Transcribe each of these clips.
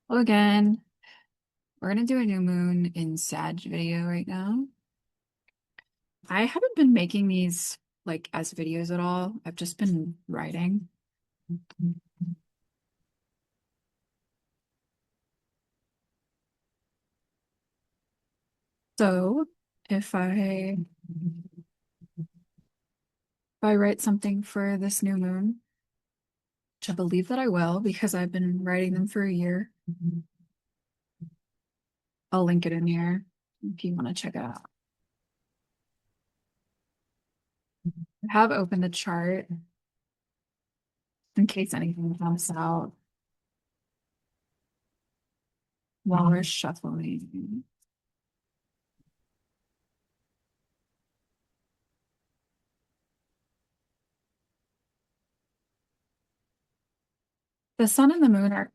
Hello again. We're gonna do a new moon in Sag video right now. I haven't been making these like as videos at all. I've just been writing. So if I write something for this new moon, which I believe that I will because I've been writing them for a year, I'll link it in here if you want to check it out. I have opened the chart in case anything comes out while we're shuffling. The sun and the moon are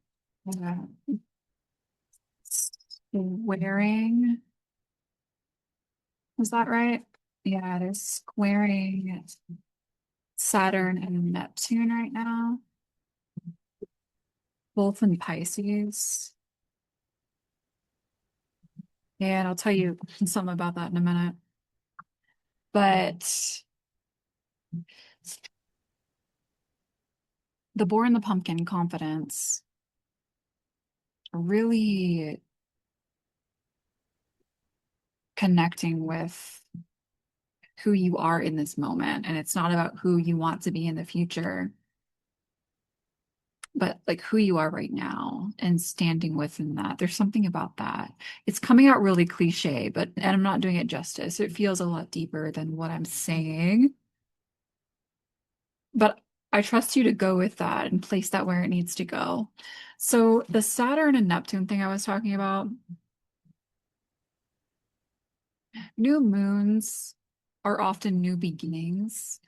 squaring. Is that right? Yeah, they're squaring Saturn and Neptune right now, both in Pisces. And I'll tell you some about that in a minute. But the boar and the pumpkin confidence really connecting with who you are in this moment. And it's not about who you want to be in the future, but like who you are right now and standing within that. There's something about that. It's coming out really cliche, but and I'm not doing it justice. It feels a lot deeper than what I'm saying. But I trust you to go with that and place that where it needs to go. So the Saturn and Neptune thing I was talking about, new moons are often new beginnings.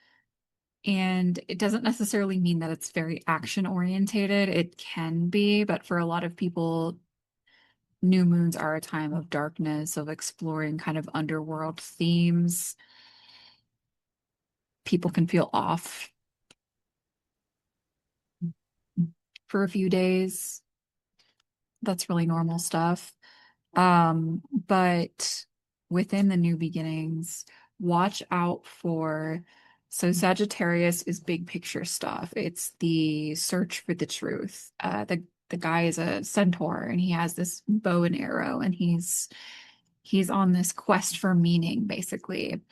And it doesn't necessarily mean that it's very action orientated. It can be, but for a lot of people, new moons are a time of darkness, of exploring kind of underworld themes. People can feel off for a few days. That's really normal stuff. But within the new beginnings, watch out for. So Sagittarius is big picture stuff. It's the search for the truth. The guy is a centaur and he has this bow and arrow and he's on this quest for meaning, basically.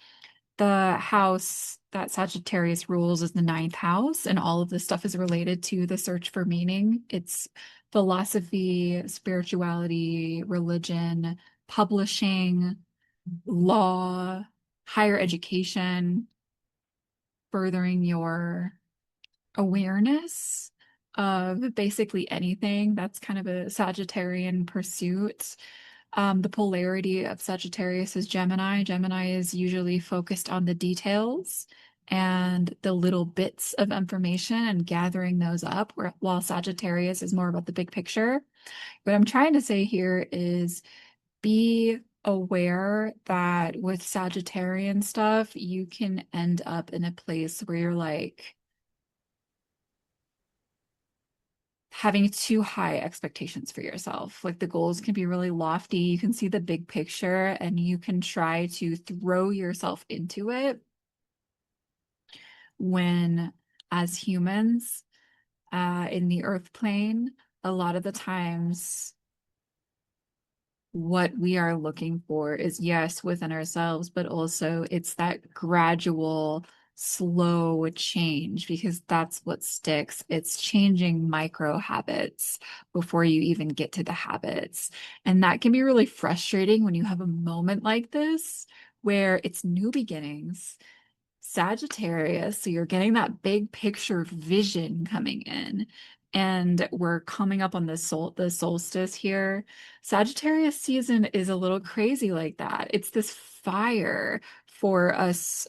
The house that Sagittarius rules is the ninth house, and all of this stuff is related to the search for meaning. It's philosophy, spirituality, religion, publishing, law, higher education, furthering your awareness of basically anything. That's kind of a Sagittarian pursuit. The polarity of Sagittarius is Gemini. Gemini is usually focused on the details and the little bits of information and gathering those up, while Sagittarius is more about the big picture. What I'm trying to say here is be aware that with Sagittarian stuff, you can end up in a place where you're like, having too high expectations for yourself. Like the goals can be really lofty. You can see the big picture and you can try to throw yourself into it when, as humans, in the earth plane, a lot of the times what we are looking for is yes, within ourselves, but also it's that gradual, slow change because that's what sticks. It's changing micro habits before you even get to the habits. And that can be really frustrating when you have a moment like this where it's new beginnings. Sagittarius, so you're getting that big picture vision coming in. And we're coming up on the solstice here. Sagittarius season is a little crazy like that. It's this fire for us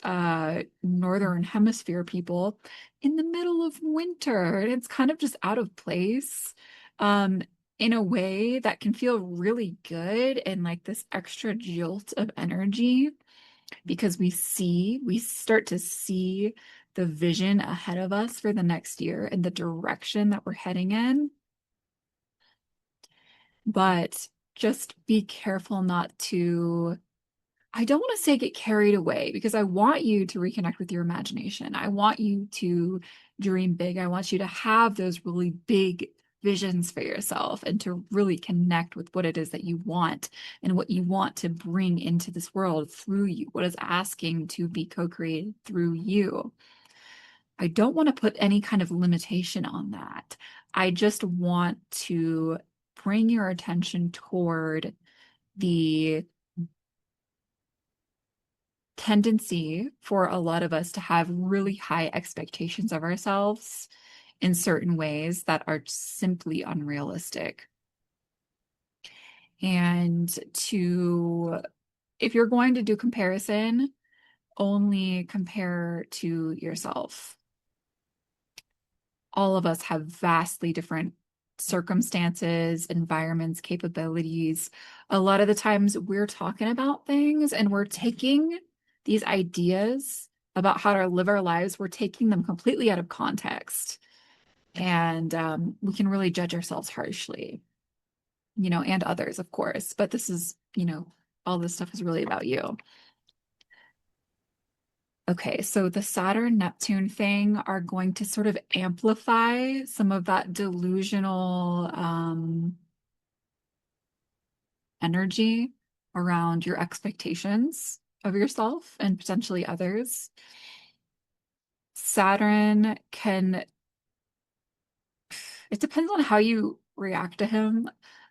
Northern Hemisphere people in the middle of winter. And it's kind of just out of place. Um, in a way that can feel really good and like this extra jolt of energy because we start to see the vision ahead of us for the next year and the direction that we're heading in. But just be careful not to, I don't want to say get carried away because I want you to reconnect with your imagination. I want you to dream big. I want you to have those really big visions for yourself and to really connect with what it is that you want and what you want to bring into this world through you, what is asking to be co-created through you. I don't want to put any kind of limitation on that. I just want to bring your attention toward the tendency for a lot of us to have really high expectations of ourselves in certain ways that are simply unrealistic. And to, if you're going to do comparison, only compare to yourself. All of us have vastly different circumstances, environments, capabilities. A lot of the times we're talking about things and we're taking these ideas about how to live our lives, we're taking them completely out of context. And we can really judge ourselves harshly, and others, of course. But this is, all this stuff is really about you. Okay, so the Saturn Neptune thing are going to sort of amplify some of that delusional energy around your expectations of yourself and potentially others. Saturn can, it depends on how you react to him.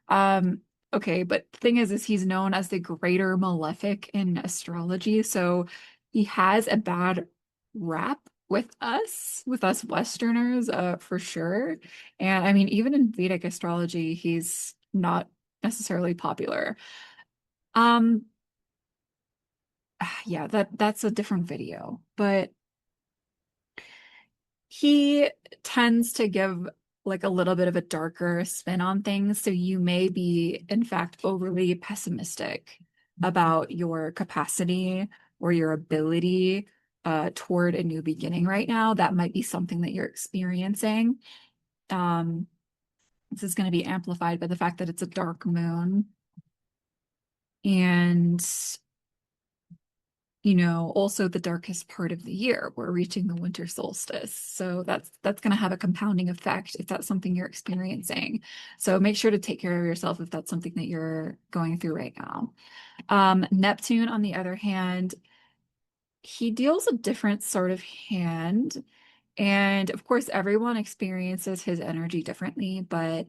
Um, okay, but the thing is he's known as the greater malefic in astrology, so he has a bad rap with us Westerners, for sure. And I mean, even in Vedic astrology, he's not necessarily popular. Um, yeah, that's a different video, but he tends to give like a little bit of a darker spin on things. So you may be, in fact, overly pessimistic about your capacity or your ability toward a new beginning right now. That might be something that you're experiencing. Um, this is going to be amplified by the fact that it's a dark moon. And also the darkest part of the year. We're reaching the winter solstice. So that's going to have a compounding effect if that's something you're experiencing. So make sure to take care of yourself if that's something that you're going through right now. Neptune, on the other hand, he deals a different sort of hand. And of course, everyone experiences his energy differently, but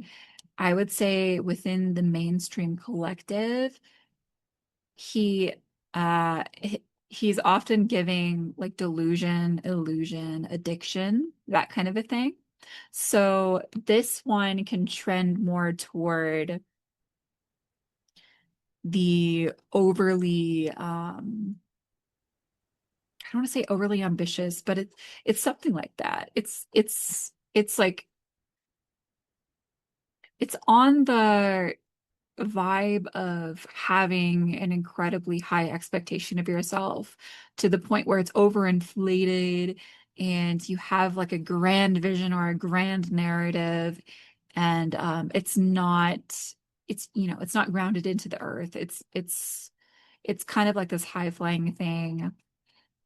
I would say within the mainstream collective, he he's often giving like delusion, illusion, addiction, that kind of a thing. So this one can trend more toward the overly I don't want to say overly ambitious, but it's something like that. It's like it's on the vibe of having an incredibly high expectation of yourself to the point where it's overinflated and you have like a grand vision or a grand narrative and it's not grounded into the earth. It's kind of like this high flying thing.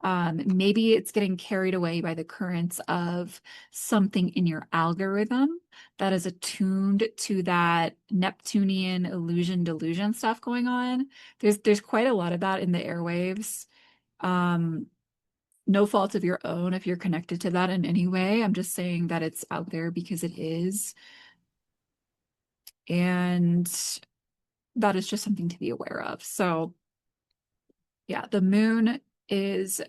Maybe it's getting carried away by the currents of something in your algorithm that is attuned to that Neptunian illusion delusion stuff going on. There's quite a lot of that in the airwaves. Um, no fault of your own if you're connected to that in any way. I'm just saying that it's out there because it is. And that is just something to be aware of. So yeah, the moon is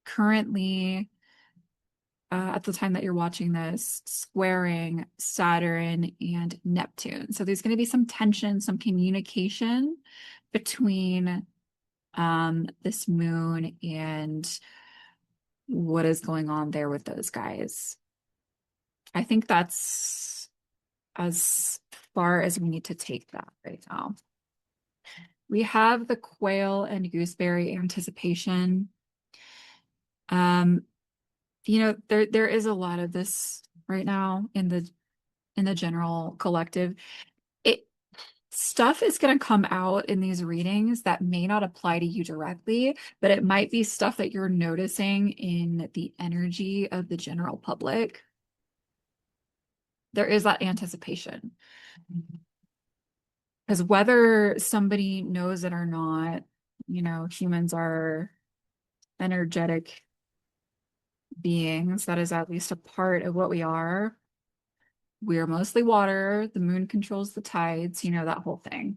currently at the time that you're watching this, squaring Saturn and Neptune. So there's going to be some tension, some communication between this moon and what is going on there with those guys. I think that's as far as we need to take that right now. We have the quail and gooseberry anticipation. Um, there is a lot of this right now in the general collective. It Stuff is going to come out in these readings that may not apply to you directly, but it might be stuff that you're noticing in the energy of the general public. There is that anticipation. Because whether somebody knows it or not, humans are energetic beings. That is at least a part of what we are. We are mostly water. The moon controls the tides, that whole thing.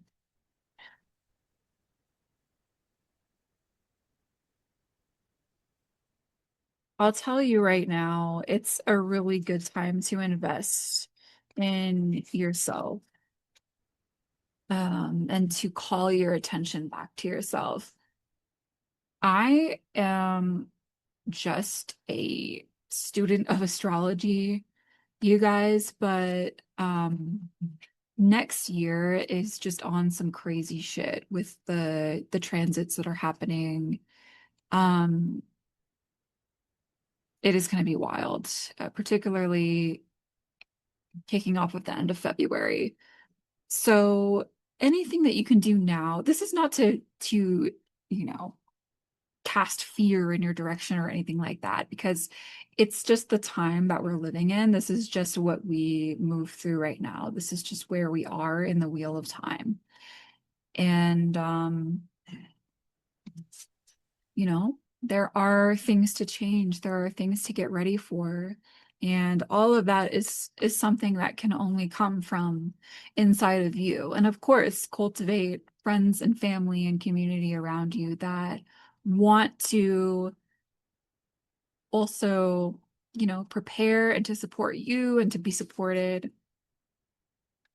I'll tell you right now, it's a really good time to invest in yourself, and to call your attention back to yourself. I am just a student of astrology, you guys, but next year is just on some crazy shit with the transits that are happening. Um, it is going to be wild, particularly kicking off at the end of February. So anything that you can do now, this is not to, you know, cast fear in your direction or anything like that, because it's just the time that we're living in. This is just what we move through right now. This is just where we are in the wheel of time. And there are things to change. There are things to get ready for. And all of that is something that can only come from inside of you. And of course, cultivate friends and family and community around you that want to also, prepare and to support you and to be supported.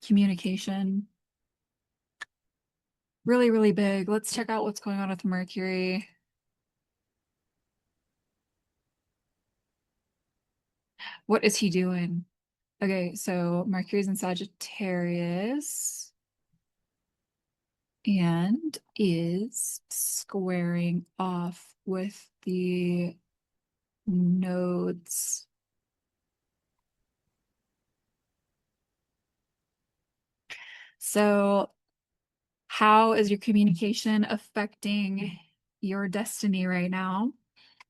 Communication, really, really big. Let's check out what's going on with Mercury. What is he doing? Okay, so Mercury's in Sagittarius and is squaring off with the nodes. So, how is your communication affecting your destiny right now?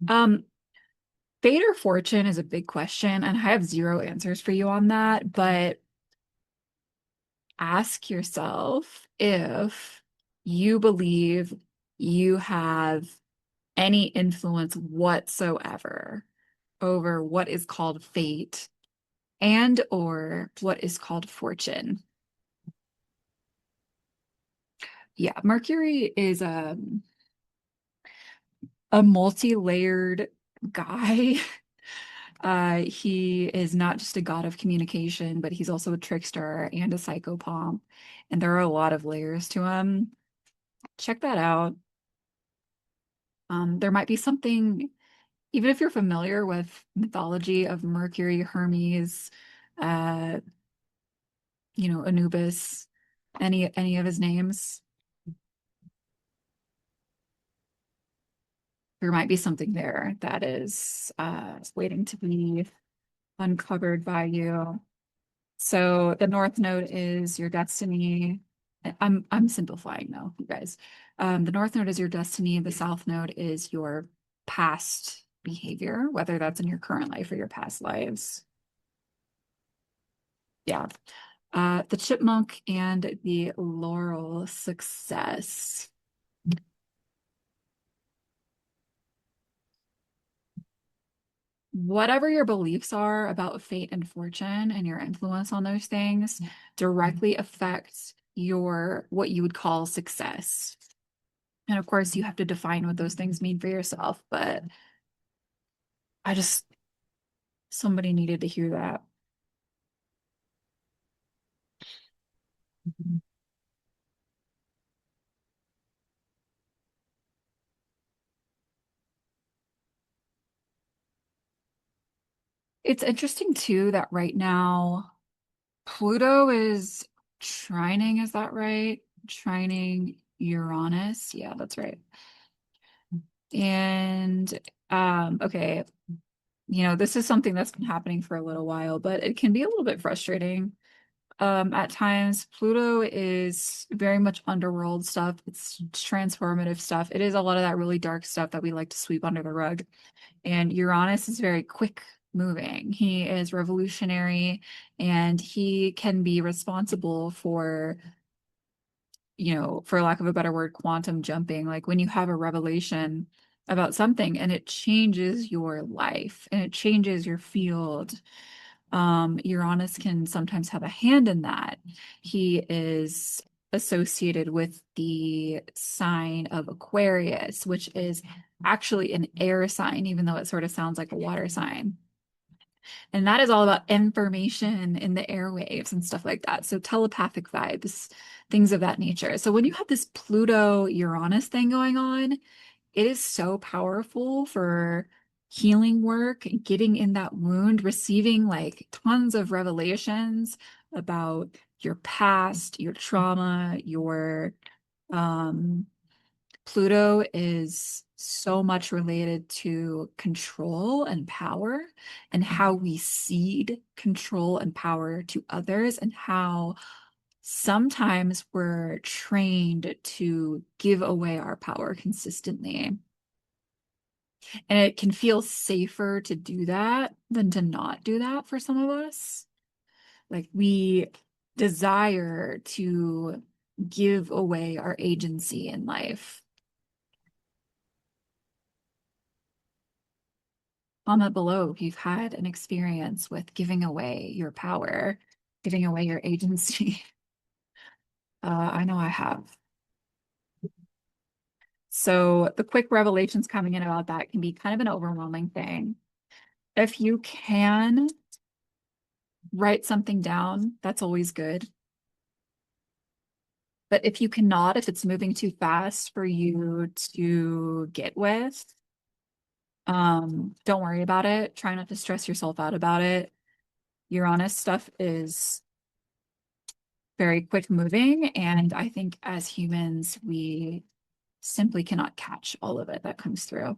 Um, Fate or fortune is a big question, and I have zero answers for you on that, but ask yourself if you believe you have any influence whatsoever over what is called fate and or what is called fortune. Yeah, Mercury is a multi-layered guy. He is not just a god of communication, but he's also a trickster and a psychopomp. And there are a lot of layers to him. Check that out. There might be something, even if you're familiar with mythology of Mercury, Hermes, uh, Anubis, any of his names, there might be something there that is waiting to be uncovered by you. So the North Node is your destiny. I'm simplifying though, you guys. The North Node is your destiny. The South Node is your past behavior, whether that's in your current life or your past lives. Yeah. The chipmunk and the laurel success. Whatever your beliefs are about fate and fortune and your influence on those things directly affects your what you would call success. And of course, you have to define what those things mean for yourself, but I just somebody needed to hear that. It's interesting too that right now Pluto is trining, is that right? Trining Uranus. Yeah, that's right. And okay, this is something that's been happening for a little while, but it can be a little bit frustrating. At times, Pluto is very much underworld stuff. It's transformative stuff. It is a lot of that really dark stuff that we like to sweep under the rug. And Uranus is very quick moving. He is revolutionary and he can be responsible for, for lack of a better word, quantum jumping. Like when you have a revelation about something and it changes your life and it changes your field. Uranus can sometimes have a hand in that. He is associated with the sign of Aquarius, which is actually an air sign, even though it sort of sounds like a water sign. And that is all about information in the airwaves and stuff like that. So telepathic vibes, things of that nature. So when you have this Pluto Uranus thing going on, it is so powerful for healing work, getting in that wound, receiving like tons of revelations about your past, your trauma, your um Pluto is so much related to control and power and how we cede control and power to others and how sometimes we're trained to give away our power consistently. And it can feel safer to do that than to not do that for some of us. Like we desire to give away our agency in life. Comment below if you've had an experience with giving away your power, giving away your agency. I know I have. So the quick revelations coming in about that can be kind of an overwhelming thing. If you can write something down, that's always good. But if you cannot, if it's moving too fast for you to get with, don't worry about it. Try not to stress yourself out about it. Uranus stuff is very quick moving, and I think as humans, we simply cannot catch all of it that comes through.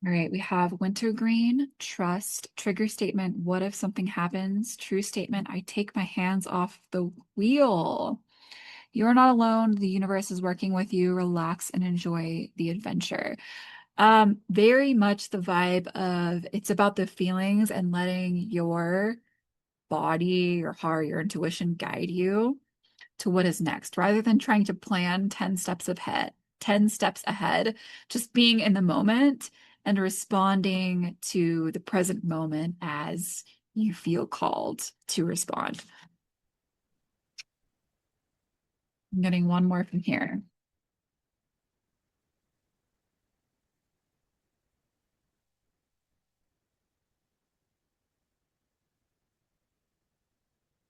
All right, we have wintergreen, trust, trigger statement, what if something happens? True statement, I take my hands off the wheel. You're not alone. The universe is working with you. Relax and enjoy the adventure. Very much the vibe of it's about the feelings and letting your body, your heart, your intuition guide you to what is next rather than trying to plan 10 steps ahead, 10 steps ahead, just being in the moment and responding to the present moment as you feel called to respond. I'm getting one more from here.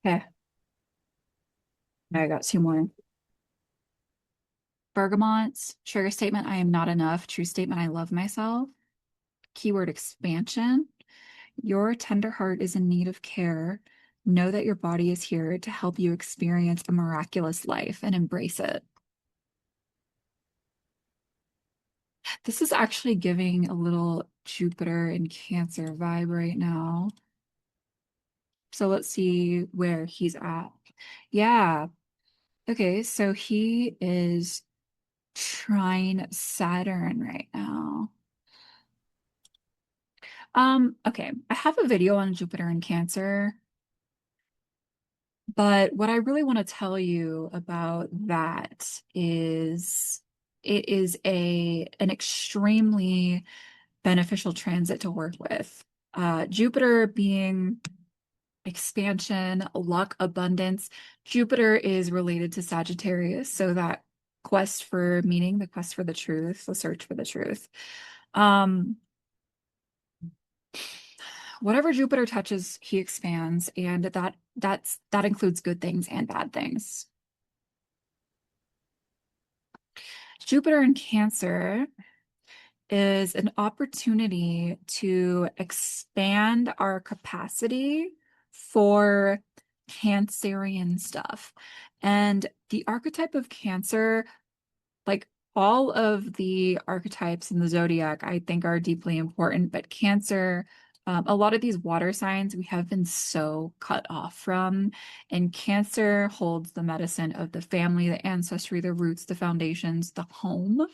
Okay, I got two more. Bergamots, trigger statement, I am not enough. True statement, I love myself. Keyword expansion. Your tender heart is in need of care. Know that your body is here to help you experience a miraculous life and embrace it. This is actually giving a little Jupiter and Cancer vibe right now. So let's see where he's at. Yeah. Okay, so he is trine Saturn right now. Okay, I have a video on Jupiter and Cancer, but what I really want to tell you about that is it is an extremely beneficial transit to work with. Jupiter being expansion, luck, abundance. Jupiter is related to Sagittarius, so that quest for meaning, the quest for the truth, the search for the truth. Um, whatever Jupiter touches, he expands, and that includes good things and bad things. Jupiter in Cancer is an opportunity to expand our capacity for Cancerian stuff. And the archetype of Cancer, like all of the archetypes in the zodiac, I think are deeply important, but Cancer A lot of these water signs we have been so cut off from, and Cancer holds the medicine of the family, the ancestry, the roots, the foundations, the home.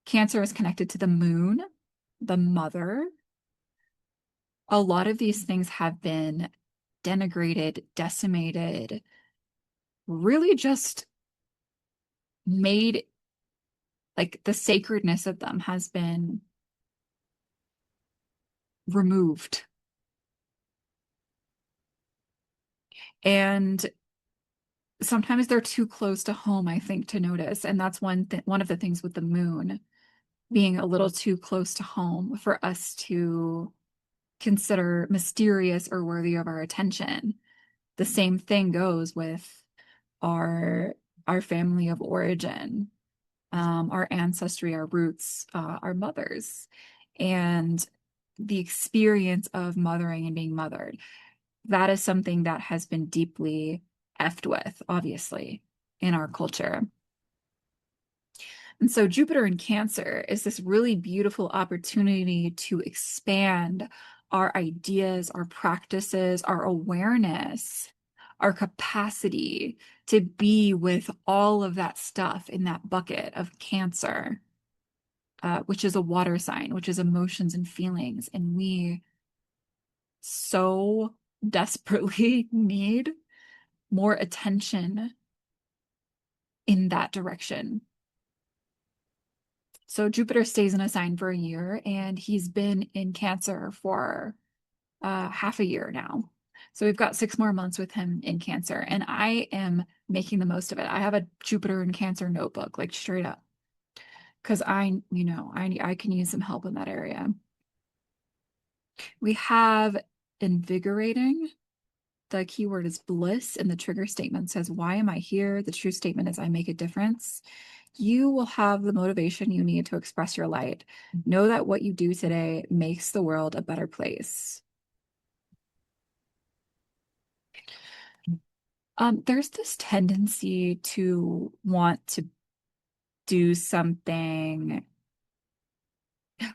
Cancer is connected to the moon, the mother. A lot of these things have been denigrated, decimated, really just made like the sacredness of them has been removed. And sometimes they're too close to home, I think, to notice. And that's one of the things with the moon being a little too close to home for us to consider mysterious or worthy of our attention. The same thing goes with our our family of origin, our ancestry, our roots, our mothers, and the experience of mothering and being mothered. That is something that has been deeply effed with, obviously, in our culture. And so Jupiter in Cancer is this really beautiful opportunity to expand our ideas, our practices, our awareness, our capacity to be with all of that stuff in that bucket of Cancer, which is a water sign, which is emotions and feelings. And we so desperately need more attention in that direction. So Jupiter stays in a sign for a year, and he's been in Cancer for half a year now. So we've got 6 more months with him in Cancer, and I am making the most of it. I have a Jupiter in Cancer notebook, like straight up, because I can use some help in that area. We have invigorating. The keyword is bliss, and the trigger statement says, "Why am I here?" The true statement is, "I make a difference." You will have the motivation you need to express your light. Know that what you do today makes the world a better place. There's this tendency to want to do something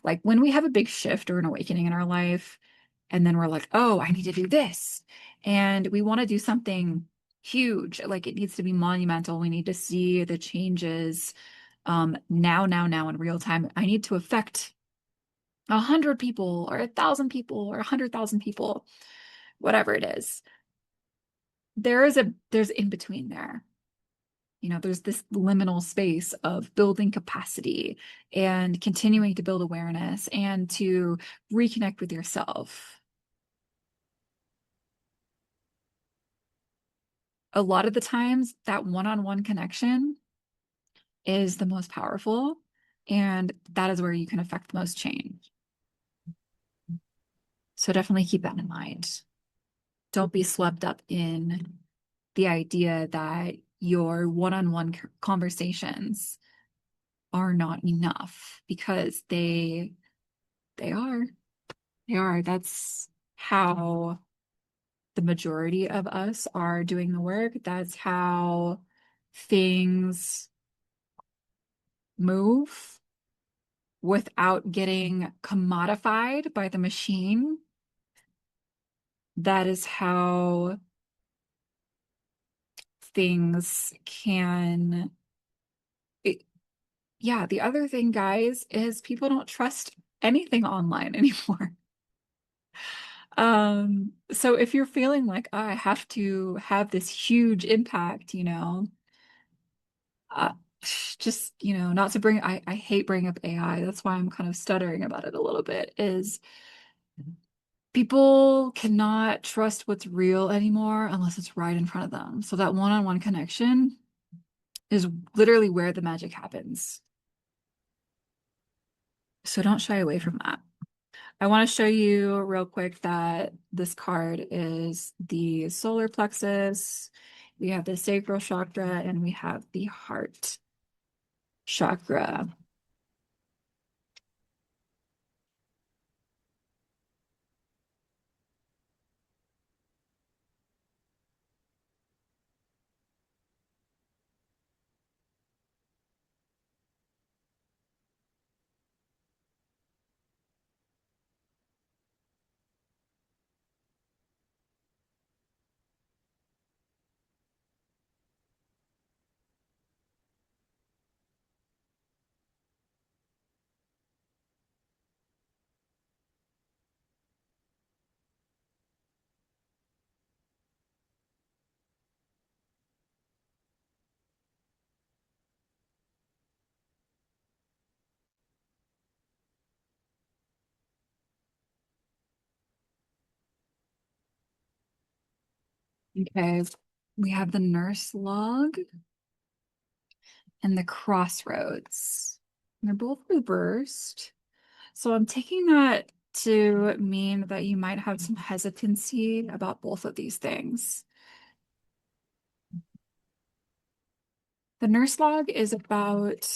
like when we have a big shift or an awakening in our life, and then we're like, oh, I need to do this. And we want to do something huge, like it needs to be monumental. We need to see the changes now in real time. I need to affect 100 people or 1,000 people or 100,000 people, whatever it is. There's in between there. There's this liminal space of building capacity and continuing to build awareness and to reconnect with yourself. A lot of the times, that one-on-one connection is the most powerful, and that is where you can affect the most change. So definitely keep that in mind. Don't be swept up in the idea that your one-on-one conversations are not enough, because they are. They are. That's how the majority of us are doing the work. That's how things move without getting commodified by the machine. That is how things can. Yeah, the other thing, guys, is people don't trust anything online anymore. So if you're feeling like, "Oh, I have to have this huge impact, uh, just, not to bring, I hate bringing up AI. That's why I'm kind of stuttering about it a little bit, is people cannot trust what's real anymore unless it's right in front of them. So that one-on-one connection is literally where the magic happens. So don't shy away from that. I want to show you real quick that this card is the solar plexus. We have the sacral chakra, and we have the heart chakra. Okay, we have the nurse log and the crossroads. They're both reversed. So I'm taking that to mean that you might have some hesitancy about both of these things. The nurse log is about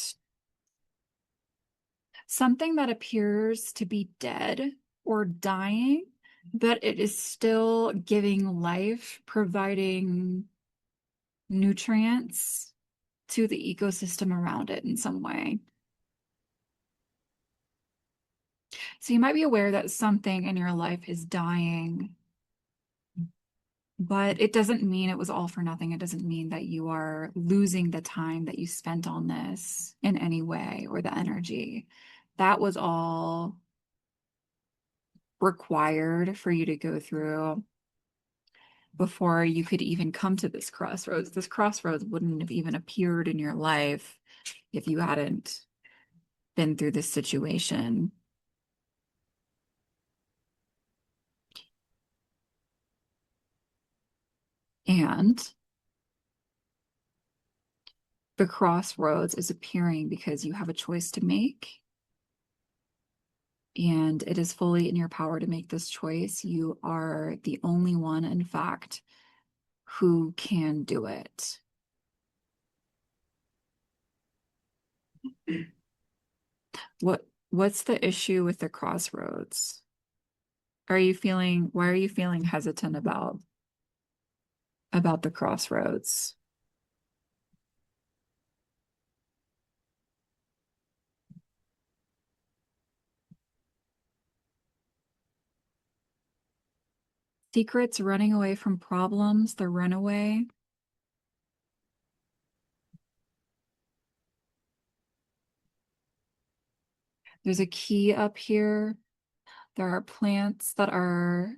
something that appears to be dead or dying, but it is still giving life, providing nutrients to the ecosystem around it in some way. So you might be aware that something in your life is dying, but it doesn't mean it was all for nothing. It doesn't mean that you are losing the time that you spent on this in any way or the energy. That was all required for you to go through before you could even come to this crossroads. This crossroads wouldn't have even appeared in your life if you hadn't been through this situation. And the crossroads is appearing because you have a choice to make, and it is fully in your power to make this choice. You are the only one, in fact, who can do it. What's the issue with the crossroads? Why are you feeling hesitant about the crossroads? Secrets, running away from problems, the runaway. There's a key up here. There are plants that are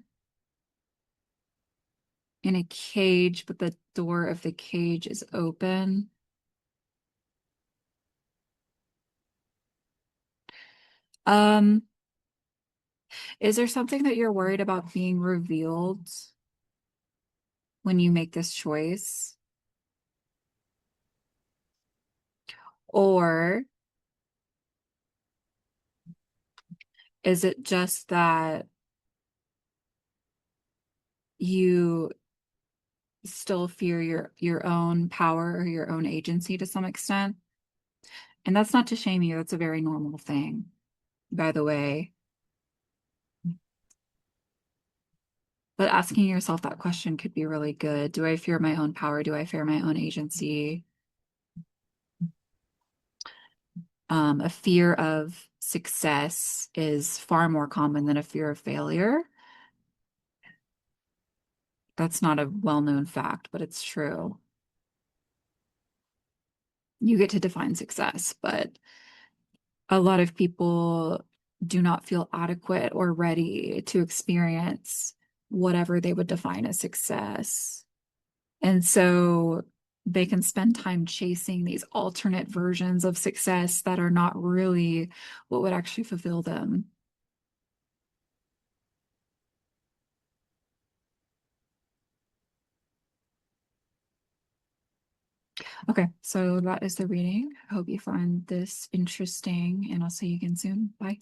in a cage, but the door of the cage is open. Um, is there something that you're worried about being revealed when you make this choice? Or is it just that you still fear your own power or your own agency to some extent? And that's not to shame you, that's a very normal thing, by the way. But asking yourself that question could be really good. Do I fear my own power? Do I fear my own agency? A fear of success is far more common than a fear of failure. That's not a well-known fact, but it's true. You get to define success, but a lot of people do not feel adequate or ready to experience whatever they would define as success. And so they can spend time chasing these alternate versions of success that are not really what would actually fulfill them. Okay, so that is the reading. I hope you find this interesting, and I'll see you again soon. Bye.